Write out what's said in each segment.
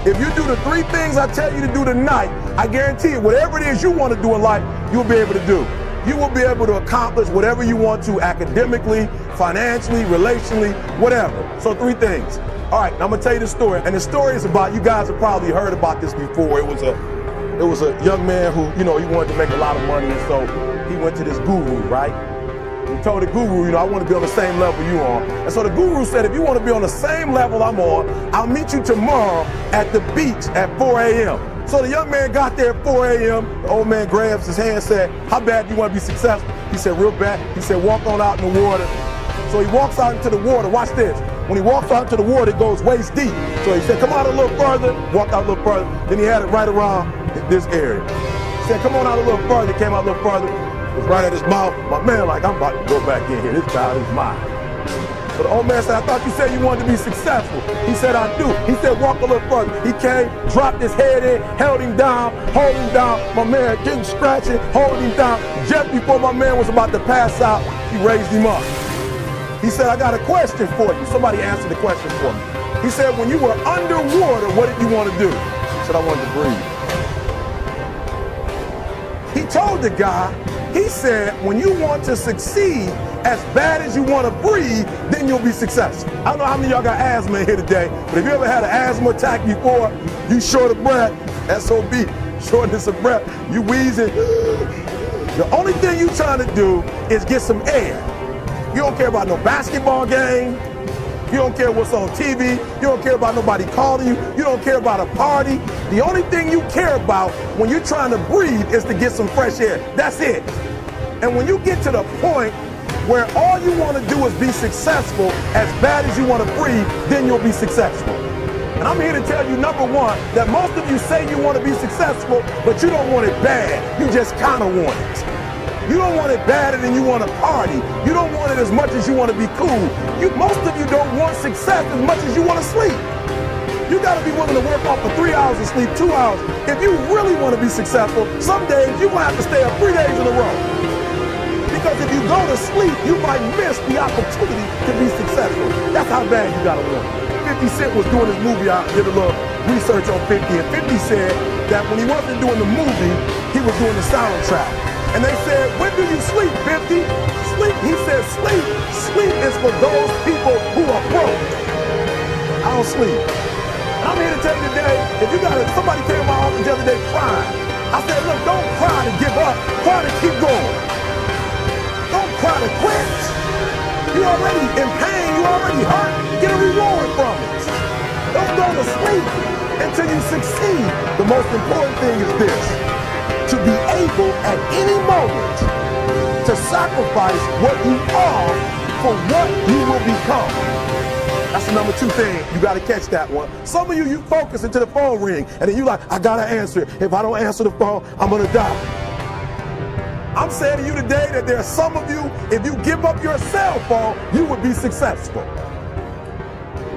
If you do the 3 things I tell you to do tonight, I guarantee you, whatever it is you want to do in life, you'll be able to do. You will be able to accomplish whatever you want to academically, financially, relationally, whatever. So 3 things. All right, now I'm gonna tell you the story. And the story is about, you guys have probably heard about this before. It was a young man who, he wanted to make a lot of money, and so he went to this guru, right? He told the guru, I want to be on the same level you are. And so the guru said, if you want to be on the same level I'm on, I'll meet you tomorrow at the beach at 4 a.m. So the young man got there at 4 a.m. The old man grabs his hand and said, how bad do you want to be successful? He said, real bad. He said, walk on out in the water. So he walks out into the water. Watch this. When he walks out into the water, it goes waist deep. So he said, come out a little further. Walked out a little further. Then he had it right around this area. He said, come on out a little further. He came out a little further. It was right at his mouth. My man, like, I'm about to go back in here. This child is mine. So the old man said, I thought you said you wanted to be successful. He said, I do. He said, walk a little further. He came, dropped his head in, held him down, hold him down. My man getting scratching, holding him down. Just before my man was about to pass out, he raised him up. He said, I got a question for you. Somebody answered the question for me. He said, when you were underwater, what did you want to do? He said, I wanted to breathe. He told the guy, he said, when you want to succeed as bad as you want to breathe, then you'll be successful. I don't know how many of y'all got asthma in here today, but if you ever had an asthma attack before, you short of breath, SOB, shortness of breath, you wheezing. The only thing you trying to do is get some air. You don't care about no basketball game. You don't care what's on TV. You don't care about nobody calling you. You don't care about a party. The only thing you care about when you're trying to breathe is to get some fresh air. That's it. And when you get to the point where all you want to do is be successful as bad as you want to breathe, then you'll be successful. And I'm here to tell you, number one, that most of you say you want to be successful, but you don't want it bad. You just kind of want it. You don't want it badder than you want to party. You don't want it as much as you want to be cool. Most of you don't want success as much as you want to sleep. You got to be willing to work off for 3 hours and sleep 2 hours. If you really want to be successful, some days you're going to have to stay up 3 days in a row. Because if you go to sleep, you might miss the opportunity to be successful. That's how bad you got to want it. 50 Cent was doing his movie. I did a little research on 50, and 50 said that when he wasn't doing the movie, he was doing the soundtrack. And they said, when do you sleep, 50? Sleep, he said, sleep is for those people who are broke. I don't sleep. And I'm here to tell you today, if you got somebody came to my office the other day crying. I said, look, don't cry to give up, cry to keep going. Don't cry to quit. You're already in pain, you're already hurt, get a reward from it. Don't go to sleep until you succeed. The most important thing is this: to be able at any moment to sacrifice what you are for what you will become. That's the number 2 thing. You got to catch that one. Some of you focus until the phone ring, and then you like, I got to answer it. If I don't answer the phone, I'm going to die. I'm saying to you today that there are some of you, if you give up your cell phone, you would be successful.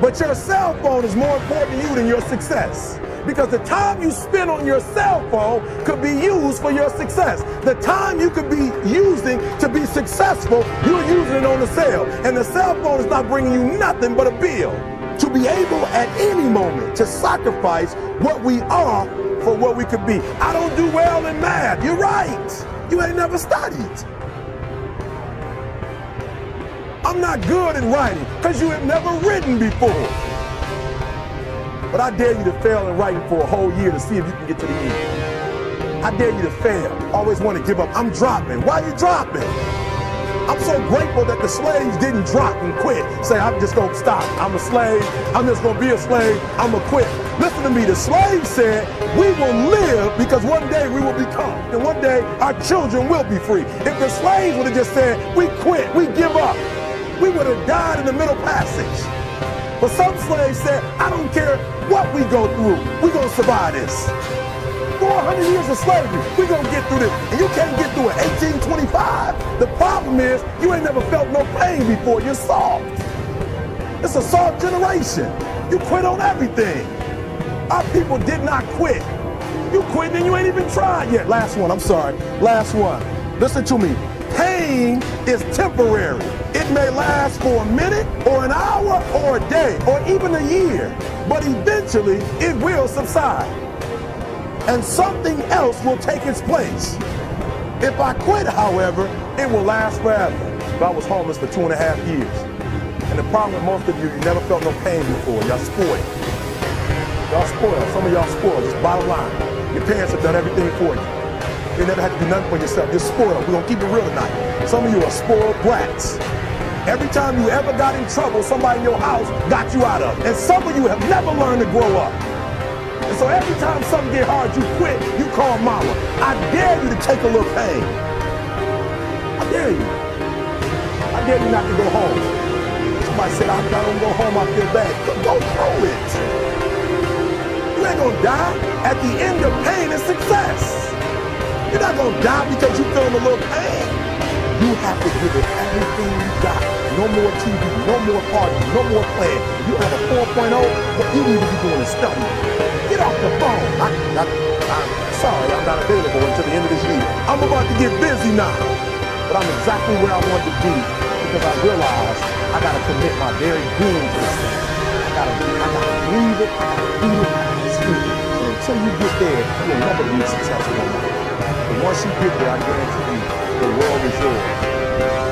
But your cell phone is more important to you than your success. Because the time you spend on your cell phone could be used for your success. The time you could be using to be successful, you're using it on the cell. And the cell phone is not bringing you nothing but a bill. To be able at any moment to sacrifice what we are for what we could be. I don't do well in math. You're right. You ain't never studied. I'm not good at writing because you have never written before. But I dare you to fail in writing for a whole year to see if you can get to the end. I dare you to fail. Always want to give up. I'm dropping. Why are you dropping? I'm so grateful that the slaves didn't drop and quit. Say, I'm just going to stop. I'm a slave. I'm just going to be a slave. I'm going to quit. Listen to me. The slaves said, we will live because one day we will become. And one day our children will be free. If the slaves would have just said, we quit, we give up, we would have died in the Middle Passage. But some slaves said, I don't care what we go through, we're going to survive this. 400 years of slavery, we're going to get through this. And you can't get through it. 1825. The problem is, you ain't never felt no pain before. You're soft. It's a soft generation. You quit on everything. Our people did not quit. You quit and you ain't even tried yet. Last one, I'm sorry. Last one. Listen to me. Pain is temporary. It may last for a minute or an hour or a day or even a year, but eventually it will subside and something else will take its place. If I quit, however, it will last forever. I was homeless for 2.5 years. And the problem with most of you never felt no pain before. Y'all spoiled. Y'all spoiled. Some of y'all spoiled. Just bottom line. Your parents have done everything for you. You never had to do nothing for yourself. You're spoiled. We're going to keep it real tonight. Some of you are spoiled brats. Every time you ever got in trouble, somebody in your house got you out of it. And some of you have never learned to grow up. And so every time something get hard, you quit, you call mama. I dare you to take a little pain. I dare you. I dare you not to go home. Somebody said, I don't go home, I feel bad. Go through it. You ain't gonna die. At the end of pain is success. You're not gonna die because you feeling a little pain. You have to give it everything you got. No more TV, no more parties, no more playing. If you have a 4.0, what you need to be doing is studying. Get off the phone. I'm sorry, I'm not available until the end of this year. I'm about to get busy now. But I'm exactly where I want to be because I realize I gotta commit my very being to this thing. I gotta breathe it, I gotta eat it, I gotta sleep it. And until you get there, you'll never be successful in life. But once you get there, I guarantee you, the world is yours.